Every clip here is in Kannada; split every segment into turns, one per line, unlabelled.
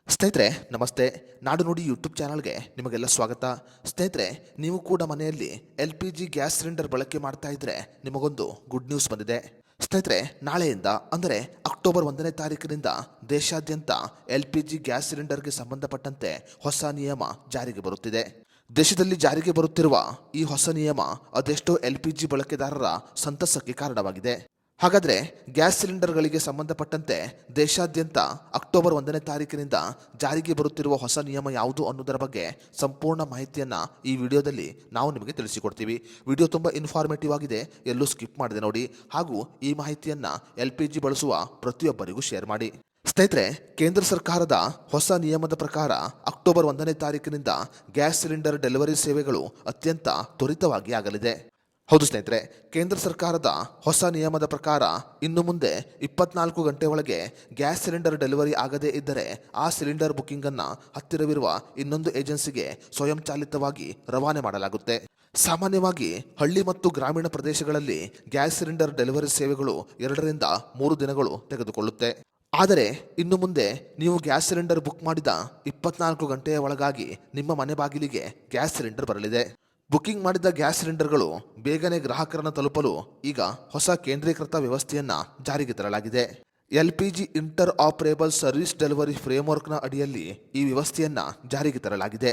ಸ್ನೇಹಿತರೆ ನಮಸ್ತೆ. ನಾಡು ನುಡಿ ಯೂಟ್ಯೂಬ್ ಚಾನಲ್ಗೆ ನಿಮಗೆಲ್ಲ ಸ್ವಾಗತ. ಸ್ನೇಹಿತರೆ, ನೀವು ಕೂಡ ಮನೆಯಲ್ಲಿ LPG ಗ್ಯಾಸ್ ಸಿಲಿಂಡರ್ ಬಳಕೆ ಮಾಡ್ತಾ ಇದ್ರೆ ನಿಮಗೊಂದು ಗುಡ್ ನ್ಯೂಸ್ ಬಂದಿದೆ. ಸ್ನೇಹಿತರೆ, ನಾಳೆಯಿಂದ ಅಂದರೆ ಅಕ್ಟೋಬರ್ 1ನೇ ತಾರೀಕಿನಿಂದ ದೇಶಾದ್ಯಂತ LPG ಗ್ಯಾಸ್ ಸಿಲಿಂಡರ್ಗೆ ಸಂಬಂಧಪಟ್ಟಂತೆ ಹೊಸ ನಿಯಮ ಜಾರಿಗೆ ಬರುತ್ತಿದೆ. ದೇಶದಲ್ಲಿ ಜಾರಿಗೆ ಬರುತ್ತಿರುವ ಈ ಹೊಸ ನಿಯಮ ಅದೆಷ್ಟೋ LPG ಬಳಕೆದಾರರ ಸಂತಸಕ್ಕೆ ಕಾರಣವಾಗಿದೆ. ಹಾಗಾದರೆ ಗ್ಯಾಸ್ ಸಿಲಿಂಡರ್ಗಳಿಗೆ ಸಂಬಂಧಪಟ್ಟಂತೆ ದೇಶಾದ್ಯಂತ ಅಕ್ಟೋಬರ್ 1ನೇ ತಾರೀಕಿನಿಂದ ಜಾರಿಗೆ ಬರುತ್ತಿರುವ ಹೊಸ ನಿಯಮ ಯಾವುದು ಅನ್ನೋದರ ಬಗ್ಗೆ ಸಂಪೂರ್ಣ ಮಾಹಿತಿಯನ್ನು ಈ ವಿಡಿಯೋದಲ್ಲಿ ನಾವು ನಿಮಗೆ ತಿಳಿಸಿಕೊಡ್ತೀವಿ. ವಿಡಿಯೋ ತುಂಬ ಇನ್ಫಾರ್ಮೇಟಿವ್ ಆಗಿದೆ, ಎಲ್ಲೂ ಸ್ಕಿಪ್ ಮಾಡದೆ ನೋಡಿ. ಹಾಗೂ ಈ ಮಾಹಿತಿಯನ್ನು LPG ಬಳಸುವ ಪ್ರತಿಯೊಬ್ಬರಿಗೂ ಶೇರ್ ಮಾಡಿ. ಸ್ನೇಹಿತರೆ, ಕೇಂದ್ರ ಸರ್ಕಾರದ ಹೊಸ ನಿಯಮದ ಪ್ರಕಾರ ಅಕ್ಟೋಬರ್ 1ನೇ ತಾರೀಕಿನಿಂದ ಗ್ಯಾಸ್ ಸಿಲಿಂಡರ್ ಡೆಲಿವರಿ ಸೇವೆಗಳು ಅತ್ಯಂತ ತ್ವರಿತವಾಗಿ ಆಗಲಿದೆ. ಹೌದು ಸ್ನೇಹಿತರೆ, ಕೇಂದ್ರ ಸರ್ಕಾರದ ಹೊಸ ನಿಯಮದ ಪ್ರಕಾರ ಇನ್ನು ಮುಂದೆ 24 ಗಂಟೆ ಒಳಗೆ ಗ್ಯಾಸ್ ಸಿಲಿಂಡರ್ ಡೆಲಿವರಿ ಆಗದೇ ಇದ್ದರೆ ಆ ಸಿಲಿಂಡರ್ ಬುಕಿಂಗ್ ಅನ್ನು ಹತ್ತಿರವಿರುವ ಇನ್ನೊಂದು ಏಜೆನ್ಸಿಗೆ ಸ್ವಯಂಚಾಲಿತವಾಗಿ ರವಾನೆ ಮಾಡಲಾಗುತ್ತೆ. ಸಾಮಾನ್ಯವಾಗಿ ಹಳ್ಳಿ ಮತ್ತು ಗ್ರಾಮೀಣ ಪ್ರದೇಶಗಳಲ್ಲಿ ಗ್ಯಾಸ್ ಸಿಲಿಂಡರ್ ಡೆಲಿವರಿ ಸೇವೆಗಳು 2 ರಿಂದ 3 ದಿನಗಳು ತೆಗೆದುಕೊಳ್ಳುತ್ತೆ. ಆದರೆ ಇನ್ನು ಮುಂದೆ ನೀವು ಗ್ಯಾಸ್ ಸಿಲಿಂಡರ್ ಬುಕ್ ಮಾಡಿದ 24 ಗಂಟೆಯ ಒಳಗಾಗಿ ನಿಮ್ಮ ಮನೆ ಬಾಗಿಲಿಗೆ ಗ್ಯಾಸ್ ಸಿಲಿಂಡರ್ ಬರಲಿದೆ. ಬುಕಿಂಗ್ ಮಾಡಿದ ಗ್ಯಾಸ್ ಸಿಲಿಂಡರ್ಗಳು ಬೇಗನೆ ಗ್ರಾಹಕರನ್ನು ತಲುಪಲು ಈಗ ಹೊಸ ಕೇಂದ್ರೀಕೃತ ವ್ಯವಸ್ಥೆಯನ್ನು ಜಾರಿಗೆ ತರಲಾಗಿದೆ. LPG interoperable service delivery ಫ್ರೇಮ್ವರ್ಕ್ನ ಅಡಿಯಲ್ಲಿ ಈ ವ್ಯವಸ್ಥೆಯನ್ನು ಜಾರಿಗೆ ತರಲಾಗಿದೆ.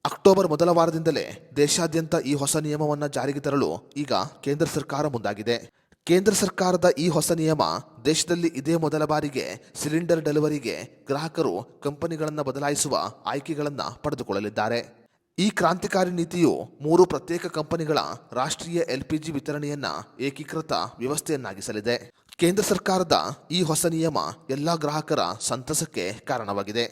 ಅಕ್ಟೋಬರ್ ಮೊದಲ ವಾರದಿಂದಲೇ ದೇಶಾದ್ಯಂತ ಈ ಹೊಸ ನಿಯಮವನ್ನು ಜಾರಿಗೆ ತರಲು ಈಗ ಕೇಂದ್ರ ಸರ್ಕಾರ ಮುಂದಾಗಿದೆ. ಕೇಂದ್ರ ಸರ್ಕಾರದ ಈ ಹೊಸ ನಿಯಮ ದೇಶದಲ್ಲಿ ಇದೇ ಮೊದಲ ಬಾರಿಗೆ ಸಿಲಿಂಡರ್ ಡೆಲಿವರಿಗೆ ಗ್ರಾಹಕರು ಕಂಪನಿಗಳನ್ನು ಬದಲಾಯಿಸುವ ಆಯ್ಕೆಗಳನ್ನು ಪಡೆದುಕೊಳ್ಳಲಿದ್ದಾರೆ. ಈ ಕ್ರಾಂತಿಕಾರಿ ನೀತಿಯು 3 ಪ್ರತ್ಯೇಕ ಕಂಪನಿಗಳ ರಾಷ್ಟ್ರೀಯ LPG ವಿತರಣೆಯನ್ನ ಏಕೀಕೃತ ವ್ಯವಸ್ಥೆಯನ್ನಾಗಿಸಲಿದೆ. ಕೇಂದ್ರ ಸರ್ಕಾರದ ಈ ಹೊಸ ನಿಯಮ ಎಲ್ಲ ಗ್ರಾಹಕರ ಸಂತಸಕ್ಕೆ ಕಾರಣವಾಗಿದೆ.